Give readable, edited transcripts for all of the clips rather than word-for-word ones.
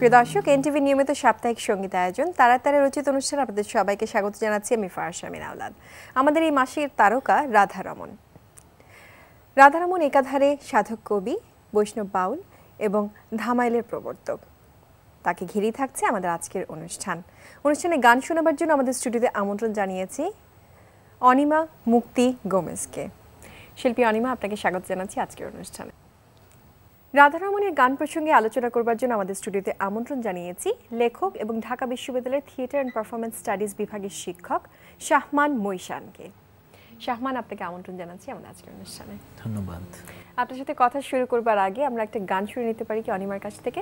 প্রিয় দর্শক, এনটিভি নিয়মিত সাপ্তাহিক সঙ্গীত আয়োজন তারাতারে রচিত অনুষ্ঠানে আপনাদের সবাইকে স্বাগত জানাচ্ছি। আমি ফারহানা শামিন আওলাদ। আমাদের এই মাসের তারকা রাধারমণ। রাধারমণ একাধারে সাধক কবি, বৈষ্ণব বাউল এবং ধামাইলের প্রবর্তক। তাকে ঘিরেই থাকছে আমাদের আজকের অনুষ্ঠানে গান শোনাবার জন্য আমাদের স্টুডিওতে আমন্ত্রণ জানিয়েছি অনিমা মুক্তি গোমেজকে। শিল্পী অনিমা, আপনাকে স্বাগত জানাচ্ছি আজকের অনুষ্ঠানে। রাধারমণের গান প্রসঙ্গে আলোচনা করবার জন্য আমাদের স্টুডিওতে আমন্ত্রণ জানিয়েছি লেখক এবং ঢাকা বিশ্ববিদ্যালয়ের থিয়েটার অ্যান্ড পারফরমেন্স স্টাডিজ বিভাগের শিক্ষক শাহমান মৈশানকে। শাহমান, আপনাকে আমন্ত্রণ জানাচ্ছি আমাদের আজকের অনুষ্ঠানে। ধন্যবাদ। আপনার সাথে কথা শুরু করবার আগে আমরা একটা গান শুনে নিতে পারি কি অনিমার কাছ থেকে?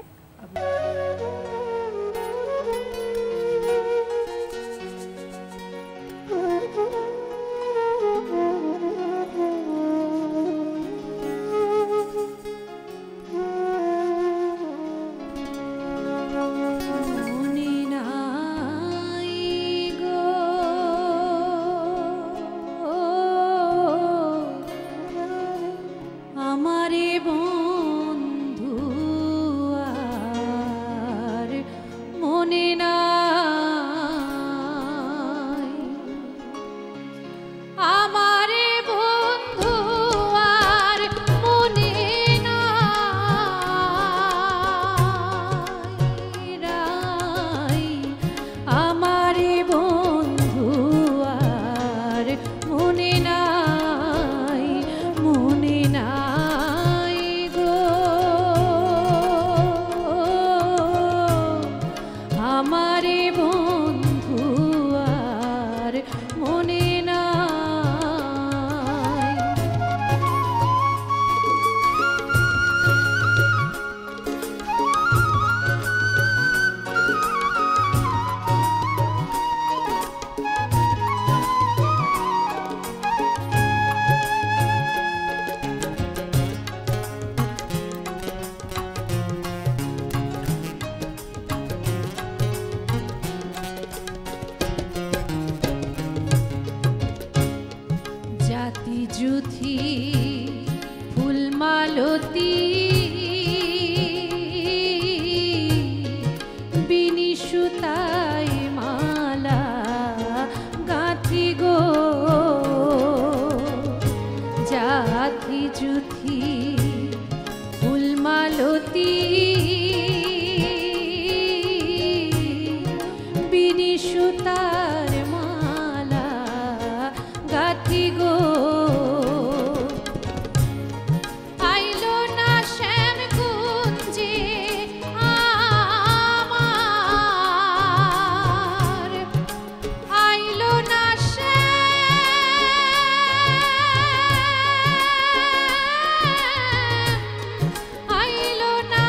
আইলো না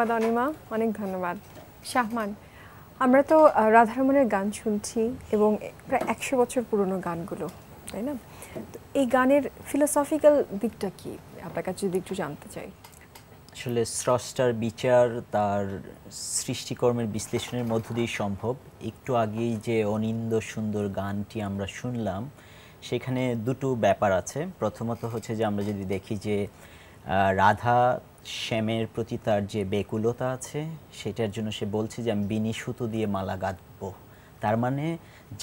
ধন্যবাদ অনিমা, অনেক ধন্যবাদ। শাহমান, আমরা তো রাধারমণের গান শুনছি এবং প্রায় 100 বছর পুরনো গানগুলো, তাই না? তো এই গানের ফিলোসফিক্যাল দিকটা কি আপনার কাছে যদি একটু জানতে চাই। আসলে স্রষ্টার বিচার তার সৃষ্টিকর্মের বিশ্লেষণের মধ্য দিয়ে সম্ভব। একটু আগেই যে অনিন্দ সুন্দর গানটি আমরা শুনলাম, সেখানে দুটো ব্যাপার আছে। প্রথমত হচ্ছে যে আমরা যদি দেখি যে রাধা শ্যামের প্রতি তার যে বেকুলতা আছে, সেটার জন্য সে বলছে যে আমি বিনি সুতো দিয়ে মালা গাঁথব। তার মানে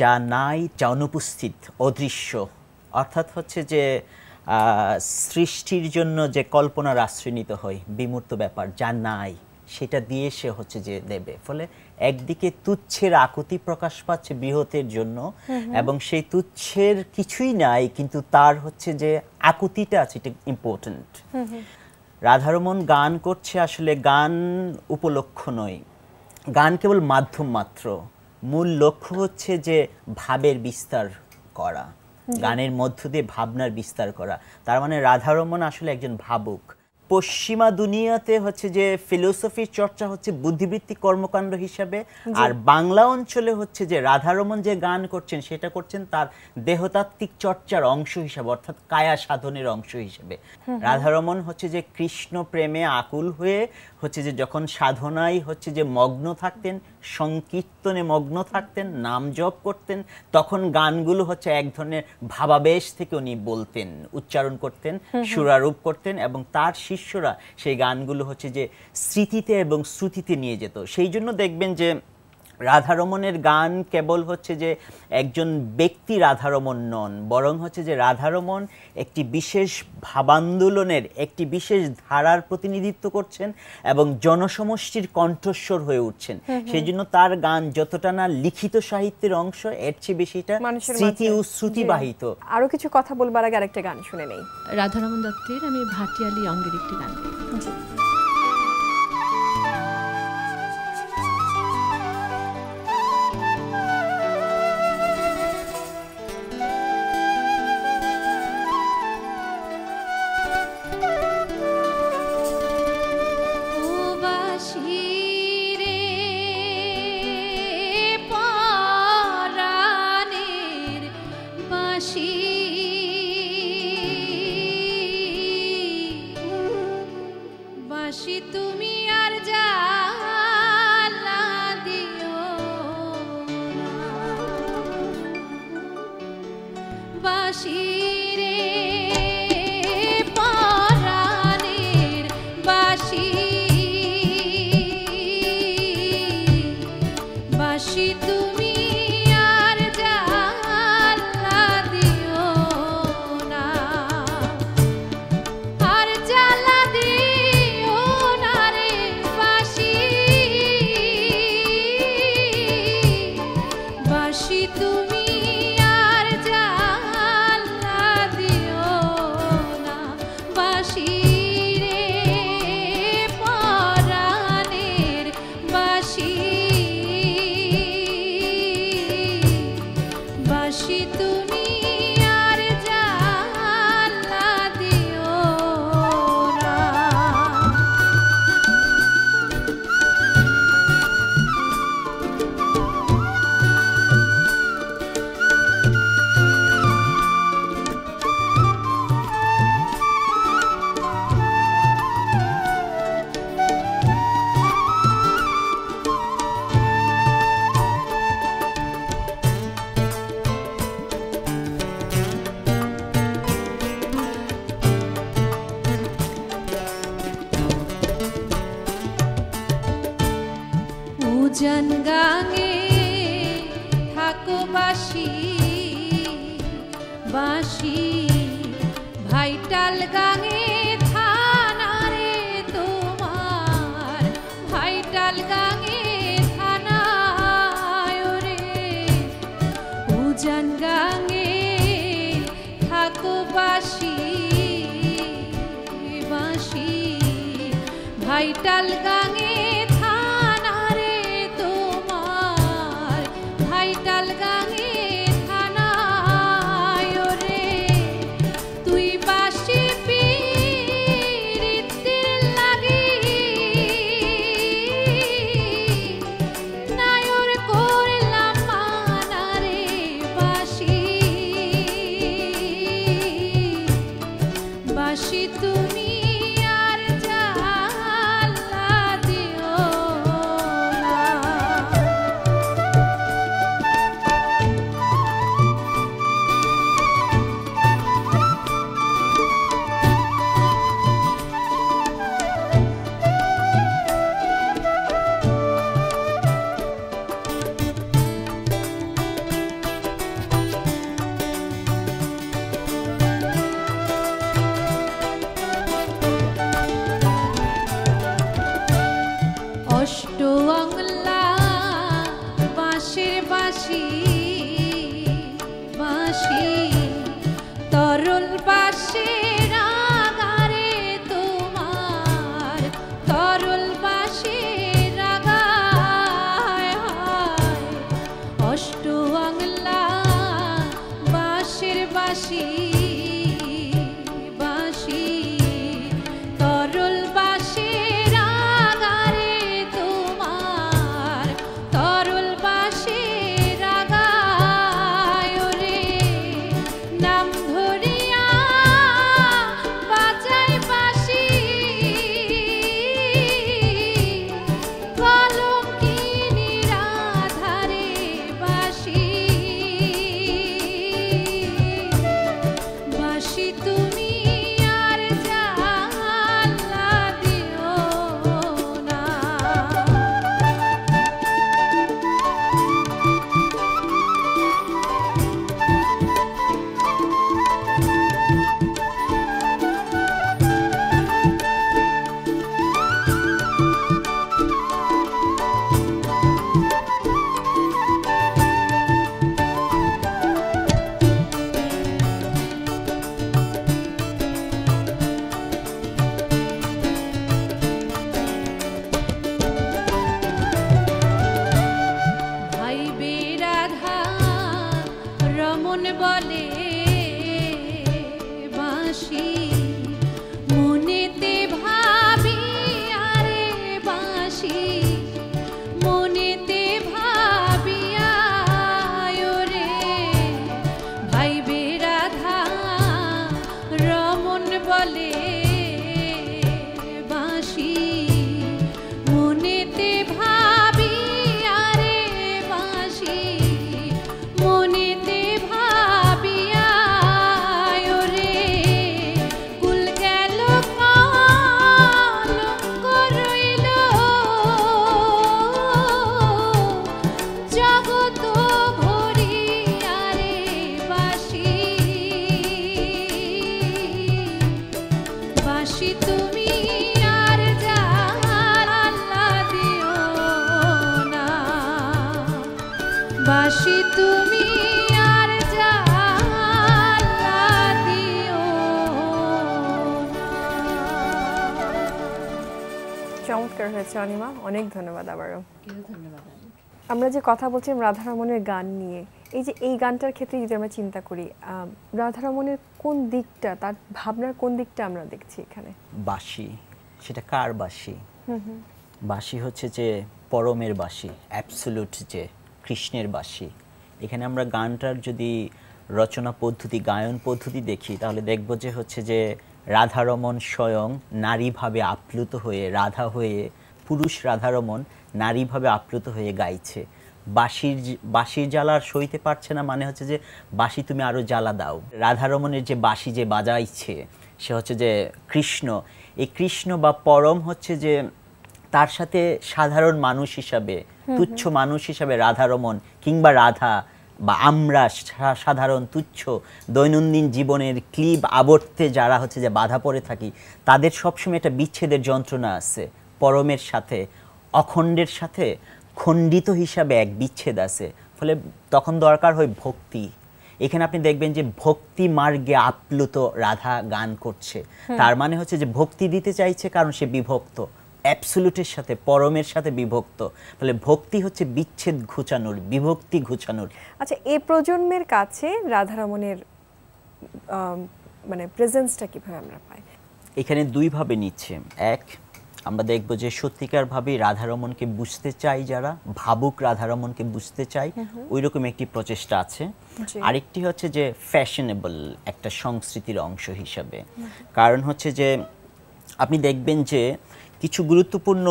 যা নাই, যা অনুপস্থিত, অদৃশ্য, অর্থাৎ হচ্ছে যে সৃষ্টির জন্য যে কল্পনার আশ্রয় নিতে হয়, বিমূর্ত ব্যাপার যা নাই সেটা দিয়ে সে হচ্ছে যে দেবে। ফলে একদিকে তুচ্ছের আকুতি প্রকাশ পাচ্ছে বৃহতের জন্য, এবং সেই তুচ্ছের কিছুই নাই, কিন্তু তার হচ্ছে যে আকুতিটা আছে, এটা ইম্পর্টেন্ট। রাধারমণ গান করছে, আসলে গান উপলক্ষ নয়, গান কেবল মাধ্যম মাত্র। মূল লক্ষ্য হচ্ছে যে ভাবের বিস্তার করা, গানের মধ্য দিয়ে ভাবনার বিস্তার করা। তার মানে রাধারমণ আসলে একজন ভাবুক। পশ্চিমা দুনিয়াতে হচ্ছে যে ফিলোসফির চর্চা হচ্ছে বুদ্ধিবৃত্তিক কর্মকাণ্ড হিসাবে, আর বাংলা অঞ্চলে হচ্ছে যে রাধারমণ যে গান করছেন সেটা করছেন তার দেহতাত্ত্বিক চর্চার অংশ হিসাবে, অর্থাৎ কায়া সাধনের অংশ হিসেবে। রাধারমণ হচ্ছে যে কৃষ্ণ প্রেমে আকুল হয়ে হচ্ছে যে যখন সাধনায় হচ্ছে যে মগ্ন থাকতেন, সংকীর্তনে মগ্ন থাকতেন, নাম জপ করতেন, তখন গানগুলো হচ্ছে এক ধরনের ভাবাবেশ থেকে উনি বলতেন, উচ্চারণ করতেন, সুরারূপ করতেন, এবং তার শিষ্যরা সেই গানগুলো হচ্ছে যে স্মৃতিতে এবং শ্রুতিতে নিয়ে যেত। সেই জন্য দেখবেন যে রাধারমণের গান কেবল হচ্ছে যে একজন ব্যক্তি রাধারমণ নন, বরং হচ্ছে যে রাধারমণ একটি বিশেষ ভাবান্দোলনের, একটি বিশেষ ধারার প্রতিনিধিত্ব করছেন এবং জনসমষ্টির কণ্ঠস্বর হয়ে উঠছেন। সেই জন্য তার গান যতটা না লিখিত সাহিত্যের অংশ, এর চেয়ে বেশি এটা স্মৃতি ও শ্রুতিবাহিত। আরো কিছু কথা বলবার আগে আরেকটা গান শুনে নেই, রাধারমণ দত্তের আমি ভাটিয়ালি অঙ্গের একটি গান গাইব। উজান গাঙে থাকো বাসি বাসি, ভাইটাল গাঙে থানারে তোমার, ভাইটাল গাঙে থানায় রে। উজান গাঙে থাকো বাসি বাসি, ভাইটাল গাঙে বাঁশের বাঁশি বাঁশি তরল বাঁশের আগারে তোমার তরল বাঁশের আগায় হয় অষ্ট বাংলা বাঁশের বাঁশি বাঁশি তরল বাঁশের আগারে তোমার তরল বাঁশের আগায় ওরে নাম ধরিয়া বাজাই বাঁশি কলঙ্কিনী রাধারে বাঁশি বাঁশি তুমি আর জ্বালা দিও না ভাই বেরাধা রমন বলে বাঁশি মনেতে ভাবি আরে বাঁশি মনেতে ভাবিয়া রে ভাই বেরাধা রমন বলে বাঁশি মনেতে ভাবি আরে বাঁশি মনেতে ভাবিয়া রে কুল গেল কলঙ্ক রইল জগত ভরিয়া রে বাঁশি বাঁশি তুমি আর জ্বালা দিও না বাঁশি তুমি আর জ্বালা দিও না চমৎকার হয়েছে অনিমা, অনেক ধন্যবাদ আবারও। ধন্যবাদ। আমরা যে কথা বলছিলাম রাধারমণের গান নিয়ে, এই যে এই গানটার ক্ষেত্রে যদি আমরা চিন্তা করি, রাধারমণের কোন দিকটা, তার ভাবনার কোন দিকটা আমরা দেখছি এখানে? বাঁশি, সেটা কার বাঁশি? বাঁশি হচ্ছে যে পরমের বাঁশি, অ্যাবসোলিউট যে কৃষ্ণের বাঁশি। এখানে আমরা গানটার যদি রচনা পদ্ধতি, গায়ন পদ্ধতি দেখি, তাহলে দেখব যে হচ্ছে যে রাধারমণ স্বয়ং নারীভাবে আপ্লুত হয়ে, রাধা হয়ে, পুরুষ রাধারমণ নারীভাবে আপ্লুত হয়ে গাইছে। বাঁশির জ্বালা আর সইতে পারছে না, মানে হচ্ছে যে বাঁশি তুমি আরো জ্বালা দাও। রাধারমণের যে বাঁশি যে বাজাইছে সে হচ্ছে যে কৃষ্ণ। এই কৃষ্ণ বা পরম হচ্ছে যে তার সাথে সাধারণ মানুষ হিসাবে, তুচ্ছ মানুষ হিসাবে রাধারমণ কিংবা রাধা বা আমরা সাধারণ তুচ্ছ দৈনন্দিন জীবনের ক্লিব আবর্তে যারা হচ্ছে যে বাধা পড়ে থাকি, তাদের সবসময় একটা বিচ্ছেদের যন্ত্রণা আছে। পরমের সাথে, অখণ্ডের সাথে খণ্ডিত হিসাবে এক বিচ্ছেদ আছে, ফলে তখন দরকার হয় ভক্তি। এখানে আপনি দেখবেন যে ভক্তি মার্গে আপ্লুত রাধা গান করছে, তার মানে হচ্ছে যে ভক্তি দিতে চাইছে কারণ সে বিভক্ত, অ্যাবসোলিউটের সাথে, পরমের সাথে বিভক্ত। ফলে ভক্তি হচ্ছে বিচ্ছেদ ঘুচানোর, বিভক্তি ঘুচানোর। আচ্ছা, এই প্রজন্মের কাছে রাধারমণের মানে প্রেজেন্সটা কিভাবে আমরা পাই? এখানে দুইভাবে নিচ্ছে। এক, আমরা দেখব যে সত্যিকারভাবে রাধারমণকে বুঝতে চাই, যারা ভাবুক রাধারমণকে বুঝতে চাই, ওই রকম একটি প্রচেষ্টা আছে। আরেকটি হচ্ছে যে ফ্যাশনেবল একটা সংস্কৃতির অংশ হিসাবে। কারণ হচ্ছে যে আপনি দেখবেন যে কিছু গুরুত্বপূর্ণ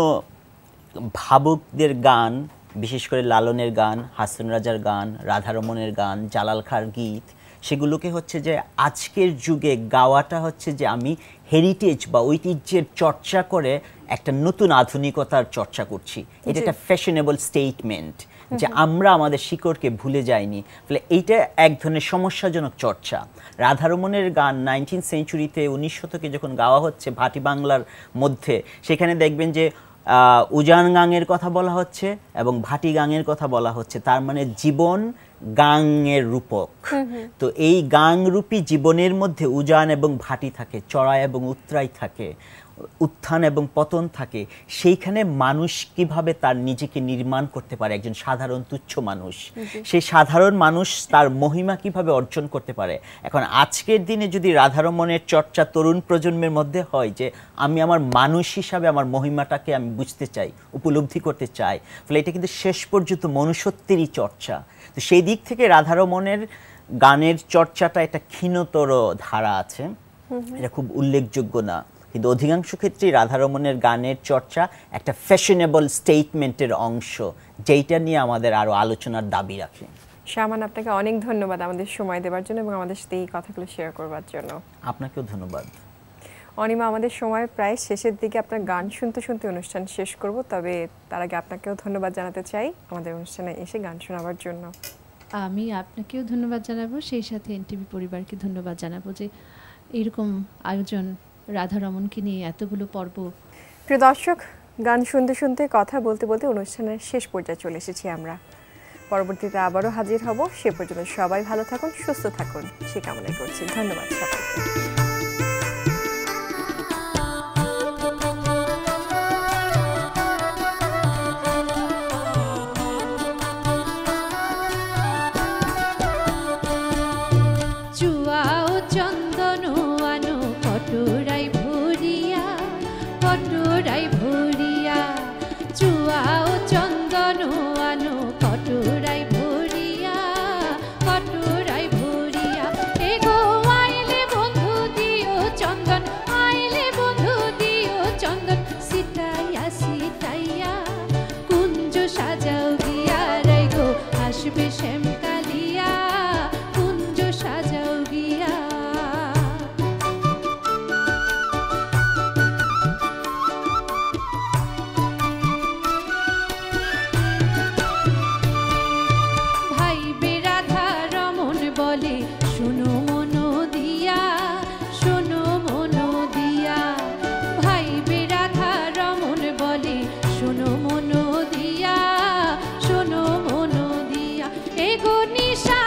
ভাবুকদের গান, বিশেষ করে লালনের গান, হাসন রাজার গান, রাধারমণের গান, জালাল খাঁর গীত, সেগুলোকে হচ্ছে যে আজকের যুগে গাওয়াটা হচ্ছে যে আমি হেরিটেজ বা ঐতিহ্যের চর্চা করে একটা নতুন আধুনিকতার চর্চা করছি। এটা একটা ফ্যাশনেবল স্টেটমেন্ট যে আমরা আমাদের শিকড়কে ভুলে যাইনি। ফলে এইটা এক ধরনের সমস্যাজনক চর্চা। রাধারমণের গান 19th সেঞ্চুরিতে, 19 শতকে যখন গাওয়া হচ্ছে ভাটি বাংলার মধ্যে, সেখানে দেখবেন যে উজান গাঙের কথা বলা হচ্ছে এবং ভাটি গাঙের কথা বলা হচ্ছে, তার মানে জীবন গাঙের রূপক। তো এই গাঙরূপী জীবনের মধ্যে উজান এবং ভাটি থাকে, চড়াই এবং উতরাই থাকে, উত্থান এবং পতন থাকে। সেইখানে মানুষ কিভাবে তার নিজেকে নির্মাণ করতে পারে, একজন সাধারণ তুচ্ছ মানুষ, সেই সাধারণ মানুষ তার মহিমা কিভাবে অর্জন করতে পারে। এখন আজকের দিনে যদি রাধারমণের চর্চা তরুণ প্রজন্মের মধ্যে হয় যে আমি আমার মানুষ হিসাবে আমার মহিমাটাকে আমি বুঝতে চাই, উপলব্ধি করতে চাই, ফলে এটা কিন্তু শেষ পর্যন্ত মনুষ্যত্বেরই চর্চা। তো সেই দিক থেকে রাধারমণের গানের চর্চাটা একটা ক্ষীণতর ধারা আছে, এটা খুব উল্লেখযোগ্য না, কিন্তু অধিকাংশ ক্ষেত্রেই রাধারমণের গানের চর্চা একটা ফ্যাশনেবল স্টেটমেন্টের অংশ, যেটা নিয়ে আমাদের আরো আলোচনার দাবি রাখে। শামান, আপনাকে অনেক ধন্যবাদ আমাদের সময় দেওয়ার জন্য এবং আমাদের সাথে এই কথাগুলো শেয়ার করবার জন্য। আপনাকেও ধন্যবাদ। অনিমা, আমাদের সময় প্রায় শেষের দিকে, আপনার গান শুনতে শুনতে অনুষ্ঠান শেষ করব, তবে তার আগে আপনাকেও ধন্যবাদ জানাতে চাই আমাদের অনুষ্ঠানে এসে গান শোনাবার জন্য। আমি আপনাকেও ধন্যবাদ জানাবো, সেই সাথে এনটিভি পরিবারকে ধন্যবাদ জানাবো যে এরকম আয়োজন, রাধারমণকে নিয়ে এতগুলো পর্ব। প্রিয় দর্শক, গান শুনতে শুনতে কথা বলতে বলতে অনুষ্ঠানের শেষ পর্যায়ে চলে এসেছি আমরা। পরবর্তীতে আবারও হাজির হব, সে পর্যন্ত সবাই ভালো থাকুন, সুস্থ থাকুন, সে কামনাই করছি। ধন্যবাদ সবাইকে। চুয়াও চন্দন আনো কটোরাই ভরিয়া, কটোরাই ভরিয়া, চুয়াও চন্দন আনো কটোরাই ভরিয়া, কটোরাই ভরিয়া। এগো আইলে বন্ধু দিও চন্দন, আইলে বন্ধু দিও চন্দন, সিটাইয়া সিটাইয়া কুঞ্জ সাজাও গিয়া, রে গো আসবে শ্যামকালিয়া, কুঞ্জ সাজাও গিয়া। ভাই বেরাধা রমন বলে শোনো মনো দিয়া, শোনো মনো দিয়া, ভাই বেরাধা রমন বলে শোনো মনো দিয়া, শোনো মনো দিয়া। এগো নিশা